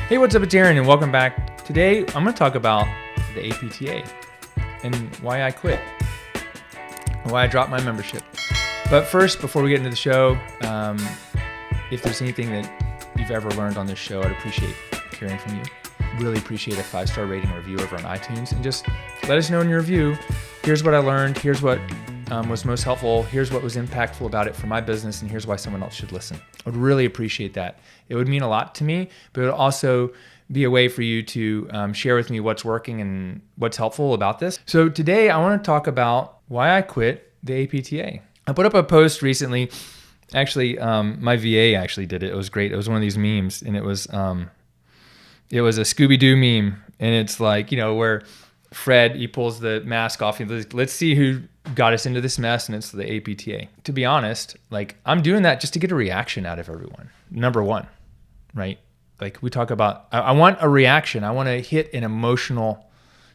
Hey, what's up? It's Aaron and welcome back. Today, I'm going to talk about the APTA and why I quit, and why I dropped my membership. But first, before we get into the show, if there's anything that you've ever learned on this show, I'd appreciate hearing from you. Really appreciate a 5-star rating or review over on iTunes, and just let us know in your review, here's what I learned, here's what was most helpful, here's what was impactful about it for my business, and here's why someone else should listen. I would really appreciate that. It would mean a lot to me, but it would also be a way for you to share with me what's working and what's helpful about this. So today I want to talk about why I quit the APTA. I put up a post recently. Actually, my VA actually did it. It was great. It was one of these memes, and it was a Scooby-Doo meme, and it's like, where Fred, he pulls the mask off and goes, let's see who got us into this mess, and it's the APTA. To be honest, I'm doing that just to get a reaction out of everyone. Number one, right? We talk about, I want a reaction. I want to hit an emotional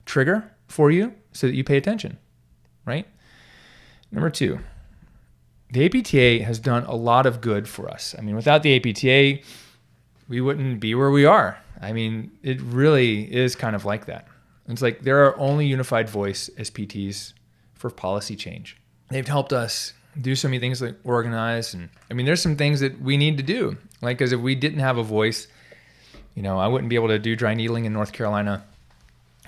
trigger for you so that you pay attention, right? Number two, the APTA has done a lot of good for us. Without the APTA, we wouldn't be where we are. It really is kind of like that. It's like there are only unified voice as PTs for policy change. They've helped us do so many things like organize. And there's some things that we need to do. Because if we didn't have a voice, I wouldn't be able to do dry needling in North Carolina.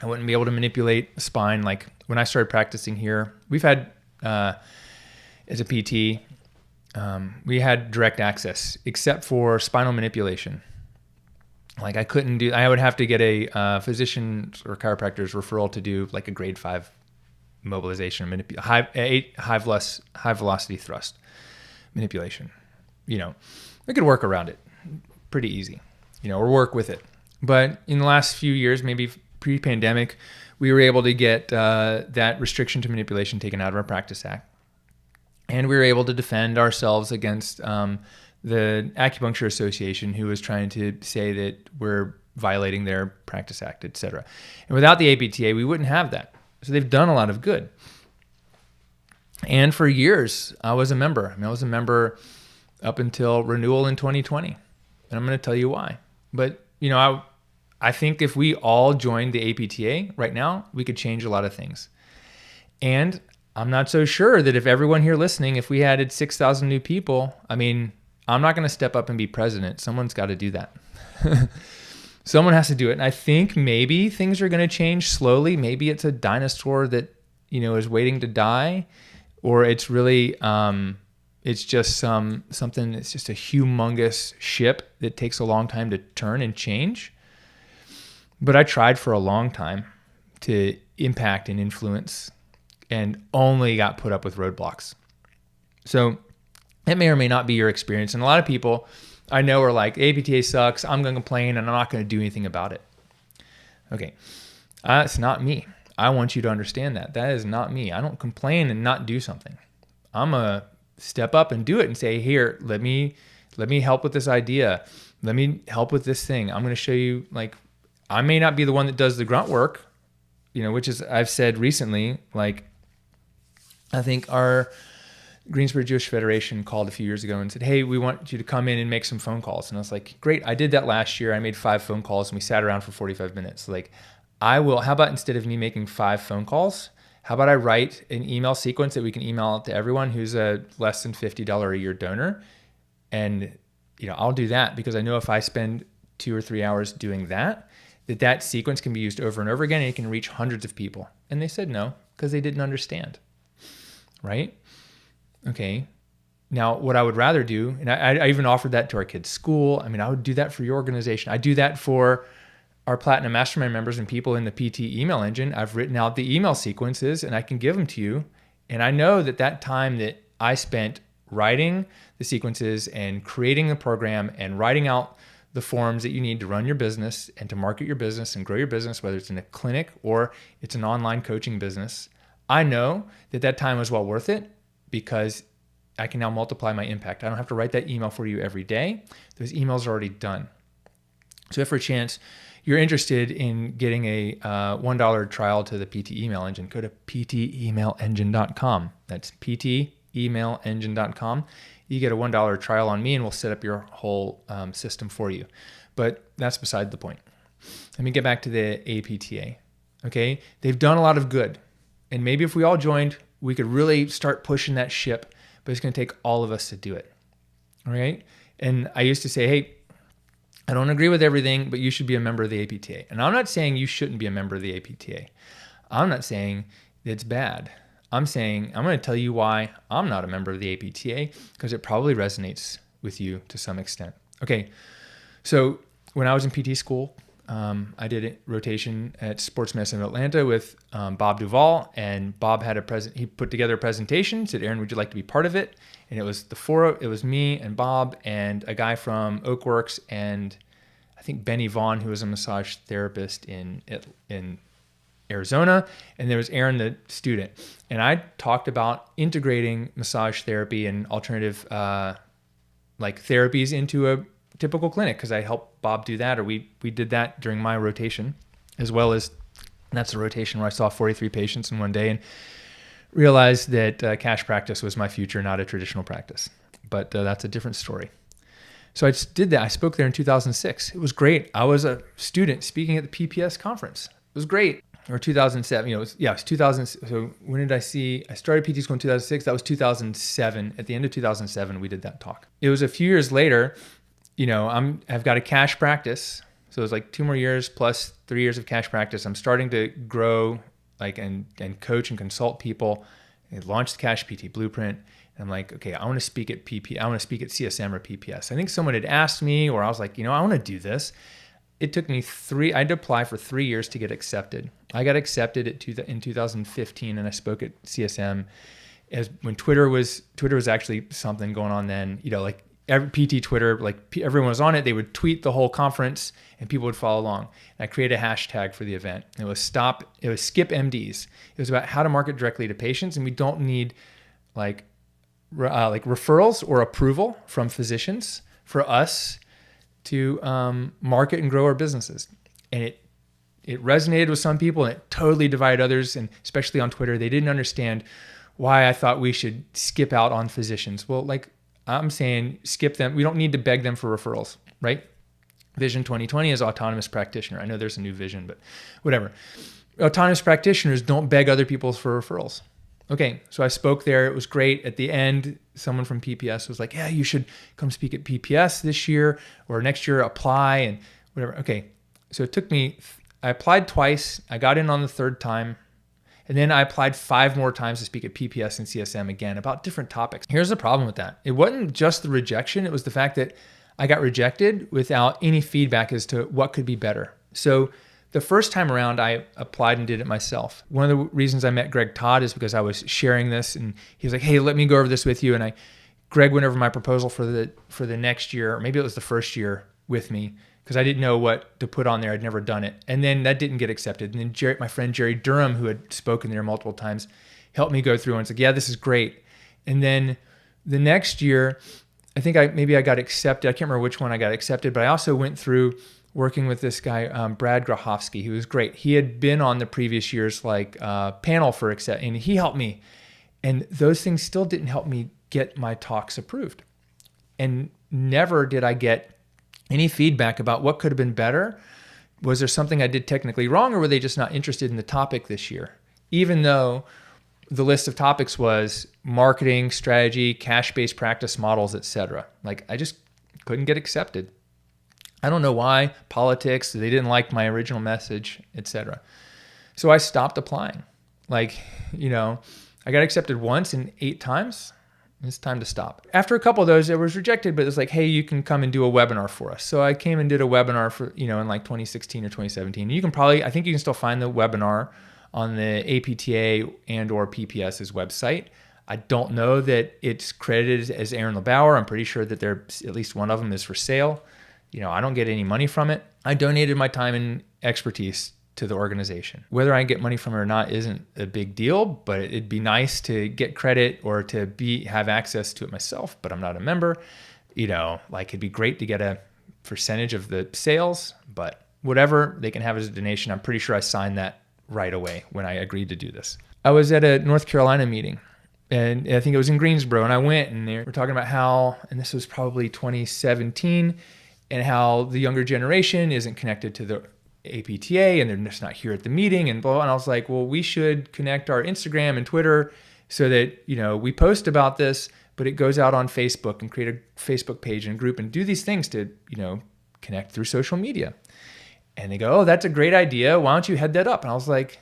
I wouldn't be able to manipulate the spine. When I started practicing here, we've had, as a PT, we had direct access except for spinal manipulation. I would have to get a physician or chiropractor's referral to do a grade 5 mobilization, high velocity thrust manipulation. We could work around it pretty easy, or work with it. But in the last few years, maybe pre-pandemic, we were able to get that restriction to manipulation taken out of our Practice Act. And we were able to defend ourselves against the Acupuncture Association, who was trying to say that we're violating their Practice Act, et cetera. And without the APTA, we wouldn't have that. So they've done a lot of good. And for years, I was a member. I was a member up until renewal in 2020. And I'm going to tell you why. But, I think if we all joined the APTA right now, we could change a lot of things. And I'm not so sure that if everyone here listening, if we added 6,000 new people, I'm not going to step up and be president. Someone's got to do that. Someone has to do it. And I think maybe things are going to change slowly. Maybe it's a dinosaur that, is waiting to die, or it's really, it's just something that's just a humongous ship that takes a long time to turn and change. But I tried for a long time to impact and influence and only got put up with roadblocks. So it may or may not be your experience. And a lot of people I know are like, APTA sucks, I'm going to complain, and I'm not going to do anything about it. Okay, it's not me. I want you to understand that. That is not me. I don't complain and not do something. I'm going to step up and do it and say, here, let me help with this idea. Let me help with this thing. I'm going to show you, I may not be the one that does the grunt work, which is, I've said recently, I think our Greensboro Jewish Federation called a few years ago and said, hey, we want you to come in and make some phone calls. And I was like, great. I did that last year. I made 5 phone calls and we sat around for 45 minutes. How about instead of me making 5 phone calls, how about I write an email sequence that we can email out to everyone who's a less than $50 a year donor. And, I'll do that because I know if I spend 2 or 3 hours doing that sequence can be used over and over again and it can reach hundreds of people. And they said no, because they didn't understand. Right? Okay. Now, what I would rather do, and I even offered that to our kids' school. I would do that for your organization. I do that for our Platinum Mastermind members and people in the PT email engine. I've written out the email sequences and I can give them to you. And I know that time that I spent writing the sequences and creating the program and writing out the forms that you need to run your business and to market your business and grow your business, whether it's in a clinic or it's an online coaching business, I know that time was well worth it because I can now multiply my impact. I don't have to write that email for you every day. Those emails are already done. So if for a chance you're interested in getting a $1 trial to the PT email engine, go to ptemailengine.com. That's ptemailengine.com. You get a $1 trial on me and we'll set up your whole system for you. but that's beside the point. Let me get back to the APTA. Okay, they've done a lot of good, and maybe if we all joined, we could really start pushing that ship, but it's going to take all of us to do it. All right. And I used to say, hey, I don't agree with everything, but you should be a member of the APTA. And I'm not saying you shouldn't be a member of the APTA. I'm not saying it's bad. I'm saying I'm going to tell you why I'm not a member of the APTA, because it probably resonates with you to some extent. Okay. So when I was in PT school, I did a rotation at Sports Medicine of Atlanta with Bob Duvall, and Bob had he put together a presentation, said, Aaron, would you like to be part of it? And it was me and Bob and a guy from Oakworks and I think Benny Vaughn, who was a massage therapist in Arizona. And there was Aaron, the student. And I talked about integrating massage therapy and alternative therapies into a typical clinic, because I helped Bob do that, or we did that during my rotation, as well as that's a rotation where I saw 43 patients in one day and realized that cash practice was my future, not a traditional practice. But that's a different story. So I just did that. I spoke there in 2006. It was great. I was a student speaking at the PPS conference. It was great. Or 2007, it was 2000. So when did I started PT school in 2006. That was 2007. At the end of 2007, we did that talk. It was a few years later, I've got a cash practice. So it was like 2 more years plus 3 years of cash practice. I'm starting to grow and coach and consult people. I launched the Cash PT Blueprint. And I'm like, okay, I want to speak at CSM or PPS. I think someone had asked me, or I was like, I want to do this. It took me I had to apply for 3 years to get accepted. I got accepted in 2015, and I spoke at CSM when Twitter was actually something going on then. Every PT Twitter, everyone was on it. They would tweet the whole conference, and people would follow along. And I created a hashtag for the event. It was skip MDs. It was about how to market directly to patients, and we don't need referrals or approval from physicians for us to market and grow our businesses. And it resonated with some people, and it totally divided others, and especially on Twitter. They didn't understand why I thought we should skip out on physicians. Well, I'm saying skip them. We don't need to beg them for referrals, right? Vision 2020 is autonomous practitioner. I know there's a new vision, but whatever. Autonomous practitioners don't beg other people for referrals. Okay, so I spoke there. It was great. At the end, someone from PPS was like, yeah, you should come speak at PPS this year or next year, apply and whatever. Okay, so it took me, I applied twice. I got in on the third time. And then I applied 5 more times to speak at PPS and CSM again about different topics. Here's the problem with that. It wasn't just the rejection. It was the fact that I got rejected without any feedback as to what could be better. So the first time around, I applied and did it myself. One of the reasons I met Greg Todd is because I was sharing this, and he was like, hey, let me go over this with you. And Greg went over my proposal for the next year, or maybe it was the first year with me, because I didn't know what to put on there. I'd never done it. And then that didn't get accepted. And then my friend Jerry Durham, who had spoken there multiple times, helped me go through and said, yeah, this is great. And then the next year, I think I got accepted. I can't remember which one I got accepted, but I also went through working with this guy, Brad Grahofsky, who was great. He had been on the previous year's panel for accept, and he helped me. And those things still didn't help me get my talks approved. And never did I get any feedback about what could have been better. Was there something I did technically wrong, or were they just not interested in the topic this year? Even though the list of topics was marketing, strategy, cash-based practice models, etc. I just couldn't get accepted. I don't know why. Politics, they didn't like my original message, etc. So I stopped applying. I got accepted once and 8 times. It's time to stop. After a couple of those, it was rejected, but it was like, hey, you can come and do a webinar for us. So I came and did a webinar for, in 2016 or 2017. I think you can still find the webinar on the APTA and or PPS's website. I don't know that it's credited as Aaron LeBauer. I'm pretty sure that at least one of them is for sale. I don't get any money from it. I donated my time and expertise to the organization. Whether I get money from it or not isn't a big deal, but it'd be nice to get credit or to have access to it myself, but I'm not a member. It'd be great to get a percentage of the sales, but whatever they can have as a donation. I'm pretty sure I signed that right away when I agreed to do this. I was at a North Carolina meeting, and I think it was in Greensboro, and I went, and they were talking about how, and this was probably 2017, and how the younger generation isn't connected to the APTA and they're just not here at the meeting and blah. And I was like, well, we should connect our Instagram and Twitter so that, we post about this, but it goes out on Facebook and create a Facebook page and group and do these things to, connect through social media. And they go, oh, that's a great idea. Why don't you head that up? And I was like,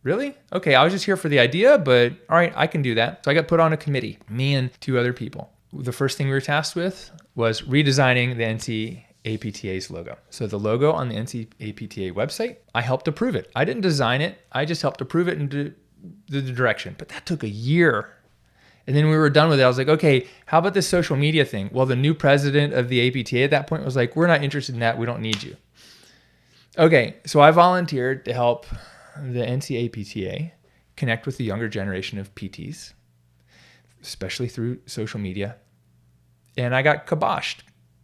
really? Okay, I was just here for the idea, but all right, I can do that. So I got put on a committee, me and 2 other people. The first thing we were tasked with was redesigning the NC-APTA's logo. So the logo on the NC-APTA website, I helped approve it. I didn't design it. I just helped approve it into the direction. But that took a year. And then we were done with it. I was like, okay, how about this social media thing? Well, the new president of the APTA at that point was like, we're not interested in that. We don't need you. Okay, so I volunteered to help the NC-APTA connect with the younger generation of PTs, especially through social media. And I got kiboshed.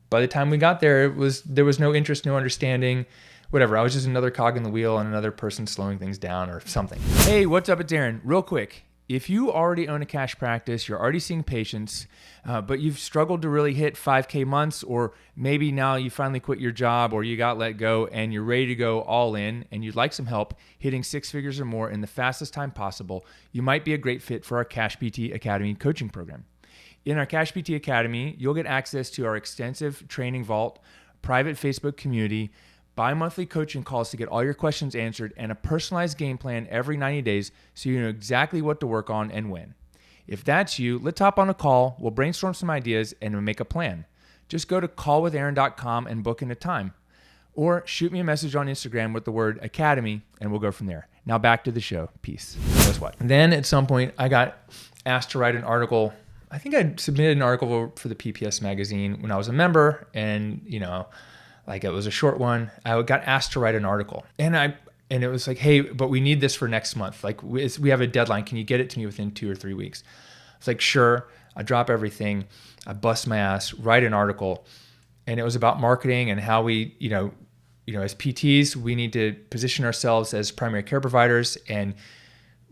By the time we got there, there was no interest, no understanding, whatever. I was just another cog in the wheel and another person slowing things down or something. Hey, what's up? It's Aaron. Real quick. If you already own a cash practice, you're already seeing patients, but you've struggled to really hit 5K months, or maybe now you finally quit your job or you got let go and you're ready to go all in and you'd like some help hitting 6 figures or more in the fastest time possible, you might be a great fit for our Cash PT Academy coaching program. In our Cash PT Academy, you'll get access to our extensive training vault, private Facebook community, bi-monthly coaching calls to get all your questions answered, and a personalized game plan every 90 days so you know exactly what to work on and when. If that's you, let's hop on a call, we'll brainstorm some ideas, and we'll make a plan. Just go to callwithaaron.com and book in a time. Or shoot me a message on Instagram with the word Academy, and we'll go from there. Now back to the show. Peace. Guess what? Then at some point, I got asked to write an article. I think I submitted an article for the PPS magazine when I was a member, and, like it was a short one. I got asked to write an article, and it was like, hey, but we need this for next month. Like we have a deadline. Can you get it to me within 2 or 3 weeks? It's like, sure. I drop everything. I bust my ass, write an article. And it was about marketing and how we, as PTs, we need to position ourselves as primary care providers and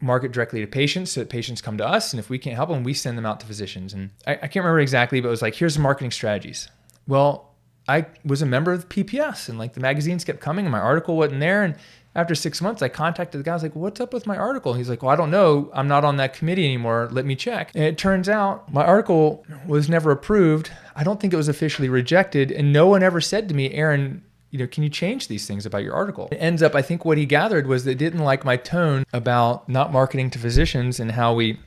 market directly to patients so that patients come to us. And if we can't help them, we send them out to physicians. And I can't remember exactly, but it was like, here's the marketing strategies. Well, I was a member of PPS and like the magazines kept coming and my article wasn't there. And after 6 months, I contacted the guy. I was like, what's up with my article? He's like, well, I don't know. I'm not on that committee anymore. Let me check. And it turns out my article was never approved. I don't think it was officially rejected. And no one ever said to me, Aaron, can you change these things about your article? It ends up, I think what he gathered was they didn't like my tone about not marketing to physicians and how we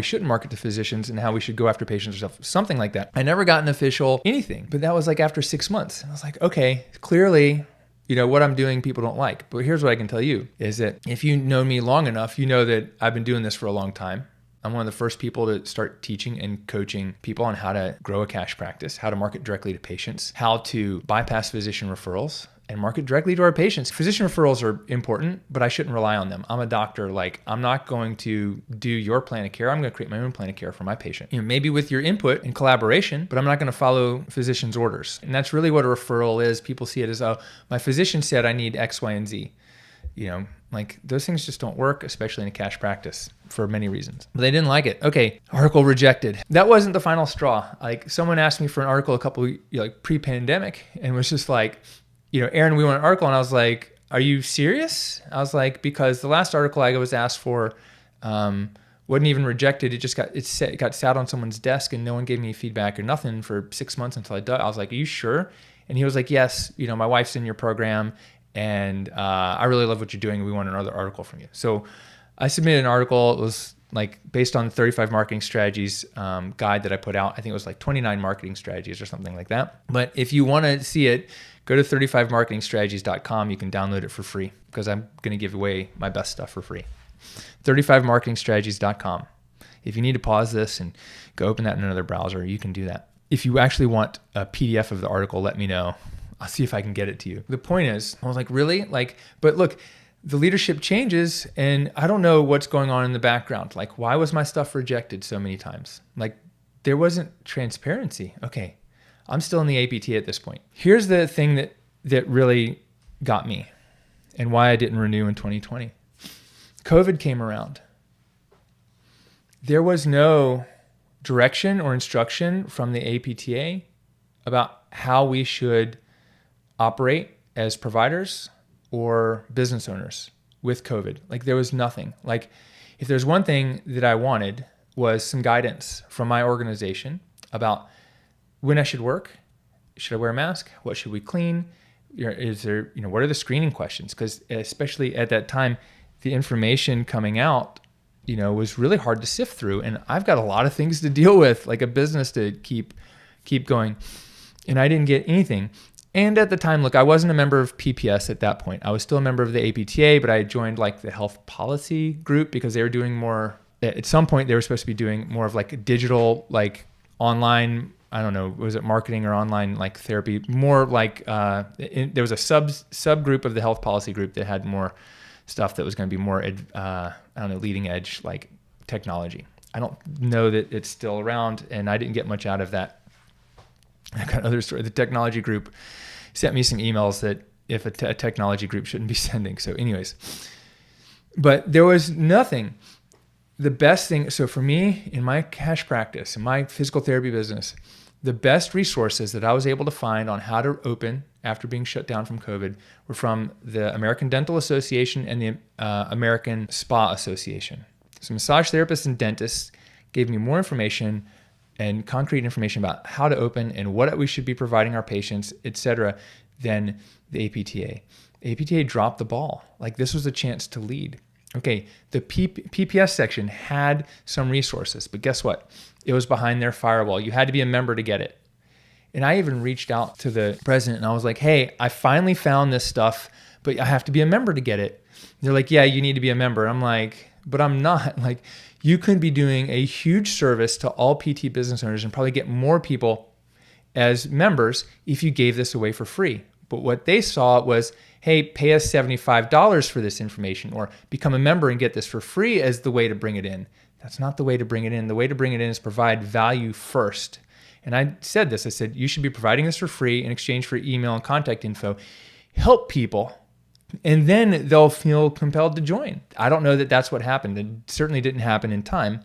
shouldn't market to physicians and how we should go after patients or stuff, something like that. I never got an official anything, but that was like after 6 months. I was like, okay, clearly, what I'm doing, people don't like. But here's what I can tell you is that if you know me long enough, you know that I've been doing this for a long time. I'm one of the first people to start teaching and coaching people on how to grow a cash practice, how to market directly to patients, how to bypass physician referrals and market directly to our patients. Physician referrals are important, but I shouldn't rely on them. I'm a doctor. I'm not going to do your plan of care. I'm going to create my own plan of care for my patient. Maybe with your input and collaboration, but I'm not going to follow physicians' orders. And that's really what a referral is. People see it as, oh, my physician said I need X, Y, and Z. Those things just don't work, especially in a cash practice for many reasons. But they didn't like it. Okay, article rejected. That wasn't the final straw. Someone asked me for an article a couple, pre-pandemic and was just like, Aaron, we want an article. And I was like, are you serious? I was like, because the last article I was asked for wasn't even rejected. It got sat on someone's desk and no one gave me feedback or nothing for 6 months until I did. I was like, are you sure? And he was like, yes, my wife's in your program. And I really love what you're doing. We want another article from you. So I submitted an article. It was based on the 35 marketing strategies guide that I put out. I think it was 29 marketing strategies or something like that. But if you want to see it, go to 35marketingstrategies.com. You can download it for free because I'm going to give away my best stuff for free. 35marketingstrategies.com. If you need to pause this and go open that in another browser, you can do that. If you actually want a PDF of the article, let me know. I'll see if I can get it to you. The point is, I was like, really? But look, the leadership changes and I don't know what's going on in the background. Why was my stuff rejected so many times? There wasn't transparency. Okay, I'm still in the APTA at this point. Here's the thing that really got me and why I didn't renew in 2020. COVID came around. There was no direction or instruction from the APTA about how we should operate as providers or business owners with COVID. Like there was nothing. Like if there's one thing that I wanted was some guidance from my organization about when I should work. Should I wear a mask? What should we clean? Is there, what are the screening questions? Because especially at that time, the information coming out, was really hard to sift through. And I've got a lot of things to deal with, like a business to keep going. And I didn't get anything. And at the time, look, I wasn't a member of PPS at that point. I was still a member of the APTA, but I joined like the health policy group because they were doing more, at some point they were supposed to be doing more of like a digital, like online, I don't know, was it marketing or online like therapy? More like there was a subgroup of the health policy group that had more stuff that was going to be more, leading edge like technology. I don't know that it's still around, and I didn't get much out of that. I got another story. The technology group sent me some emails that if a technology group shouldn't be sending. So, anyways, but there was nothing. The best thing, so for me, in my cash practice, in my physical therapy business, the best resources that I was able to find on how to open after being shut down from COVID were from the American Dental Association and the American Spa Association. So massage therapists and dentists gave me more information and concrete information about how to open and what we should be providing our patients, et cetera, than the APTA. The APTA dropped the ball. Like this was a chance to lead. Okay, the PPS section had some resources, but guess what? It was behind their firewall. You had to be a member to get it. And I even reached out to the president and I was like, hey, I finally found this stuff, but I have to be a member to get it. And they're like, yeah, you need to be a member. I'm like, but I'm not. Like, you could be doing a huge service to all PT business owners and probably get more people as members if you gave this away for free. But what they saw was, hey, pay us $75 for this information or become a member and get this for free as the way to bring it in. That's not the way to bring it in. The way to bring it in is provide value first. And I said this, I said, you should be providing this for free in exchange for email and contact info. Help people, and then they'll feel compelled to join. I don't know that that's what happened. It certainly didn't happen in time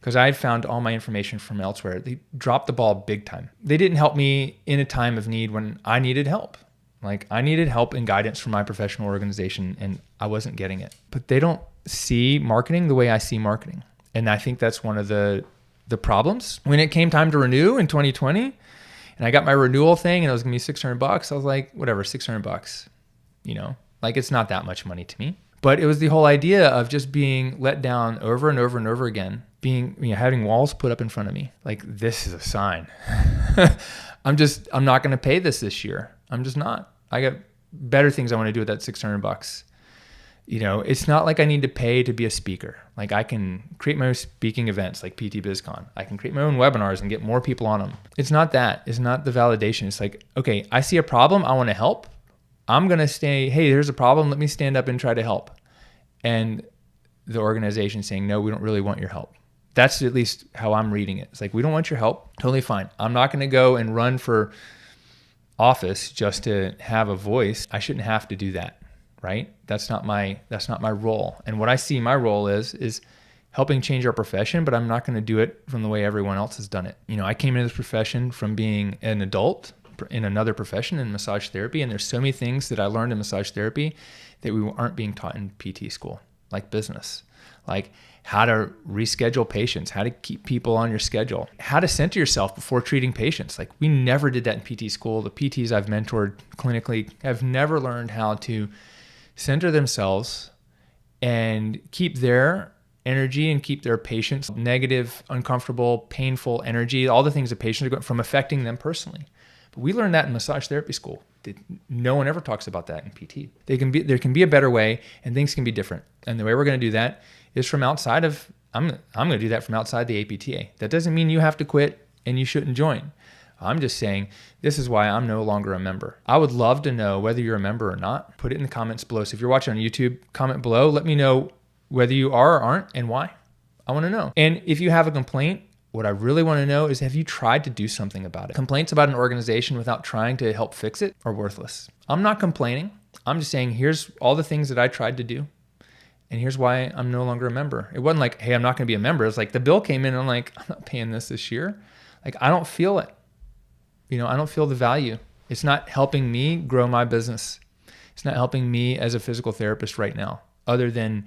because I had found all my information from elsewhere. They dropped the ball big time. They didn't help me in a time of need when I needed help. Like I needed help and guidance from my professional organization and I wasn't getting it. But they don't see marketing the way I see marketing. And I think that's one of the problems. When it came time to renew in 2020 and I got my renewal thing and it was gonna be $600, I was like, whatever, $600, like it's not that much money to me. But it was the whole idea of just being let down over and over and over again, having walls put up in front of me. Like, this is a sign. I'm not gonna pay this year. I'm just not. I got better things I want to do with that $600. It's not like I need to pay to be a speaker. Like I can create my own speaking events like PT BizCon. I can create my own webinars and get more people on them. It's not that. It's not the validation. It's like, okay, I see a problem. I want to help. I'm going to say, hey, there's a problem. Let me stand up and try to help. And the organization saying, no, we don't really want your help. That's at least how I'm reading it. It's like, we don't want your help. Totally fine. I'm not going to go and run for office just to have a voice. I shouldn't have to do that. Right? That's not my role. And what I see my role is helping change our profession, but I'm not going to do it from the way everyone else has done it. I came into this profession from being an adult in another profession in massage therapy. And there's so many things that I learned in massage therapy that we aren't being taught in PT school, like business, like how to reschedule patients, how to keep people on your schedule, how to center yourself before treating patients. Like we never did that in PT school. The PTs I've mentored clinically have never learned how to center themselves and keep their energy and keep their patients negative, uncomfortable, painful energy, all the things that patients are going from affecting them personally. But we learned that in massage therapy school. No one ever talks about that in PT. There can be a better way and things can be different. And the way we're going to do that is from outside of, I'm going to do that from outside the APTA. That doesn't mean you have to quit and you shouldn't join. I'm just saying this is why I'm no longer a member. I would love to know whether you're a member or not. Put it in the comments below. So if you're watching on YouTube, comment below. Let me know whether you are or aren't and why. I want to know. And if you have a complaint, what I really want to know is, have you tried to do something about it? Complaints about an organization without trying to help fix it are worthless. I'm not complaining. I'm just saying, here's all the things that I tried to do. And here's why I'm no longer a member. It wasn't like, hey, I'm not going to be a member. It's like the bill came in and I'm like, I'm not paying this year. Like, I don't feel it. I don't feel the value. It's not helping me grow my business. It's not helping me as a physical therapist right now, other than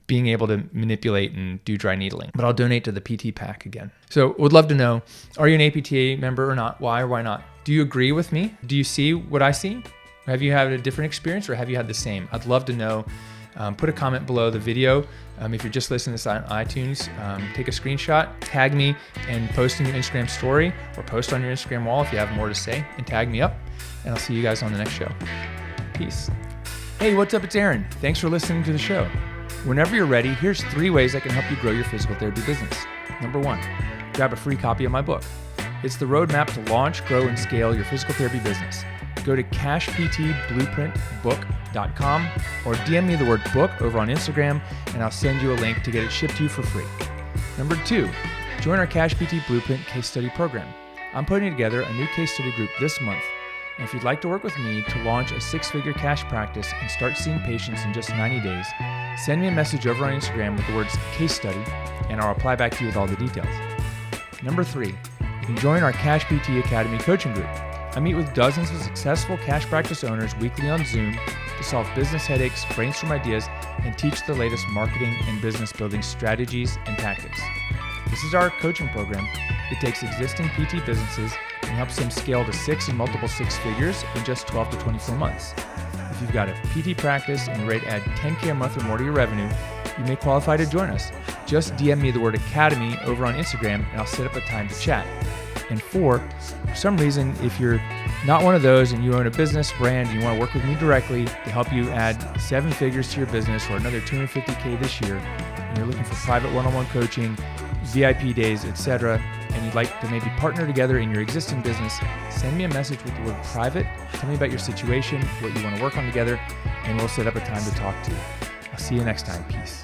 being able to manipulate and do dry needling. But I'll donate to the PT pack again. So would love to know, are you an APTA member or not? Why or why not? Do you agree with me? Do you see what I see? Have you had a different experience, or have you had the same? I'd love to know. Put a comment below the video. If you're just listening to this on iTunes, take a screenshot, tag me, and post in your Instagram story, or post on your Instagram wall if you have more to say, and tag me up. And I'll see you guys on the next show. Peace. Hey, what's up? It's Aaron. Thanks for listening to the show. Whenever you're ready, here's 3 ways I can help you grow your physical therapy business. Number 1, grab a free copy of my book. It's the roadmap to launch, grow, and scale your physical therapy business. Go to cashptblueprintbook.com or DM me the word book over on Instagram, and I'll send you a link to get it shipped to you for free. Number 2, join our Cash PT Blueprint case study program. I'm putting together a new case study group this month. And if you'd like to work with me to launch a 6-figure cash practice and start seeing patients in just 90 days, send me a message over on Instagram with the words case study, and I'll reply back to you with all the details. Number 3, you can join our Cash PT Academy coaching group. I meet with dozens of successful cash practice owners weekly on Zoom to solve business headaches, brainstorm ideas, and teach the latest marketing and business building strategies and tactics. This is our coaching program that takes existing PT businesses and helps them scale to 6 and multiple 6 figures in just 12 to 24 months. If you've got a PT practice and you're ready to add $10K a month or more to your revenue, you may qualify to join us. Just DM me the word Academy over on Instagram, and I'll set up a time to chat. And 4, for some reason, if you're not one of those and you own a business brand and you want to work with me directly to help you add 7 figures to your business or another $250K this year, and you're looking for private one-on-one coaching, VIP days, etc., and you'd like to maybe partner together in your existing business, send me a message with the word private. Tell me about your situation, what you want to work on together, and we'll set up a time to talk to you. I'll see you next time. Peace.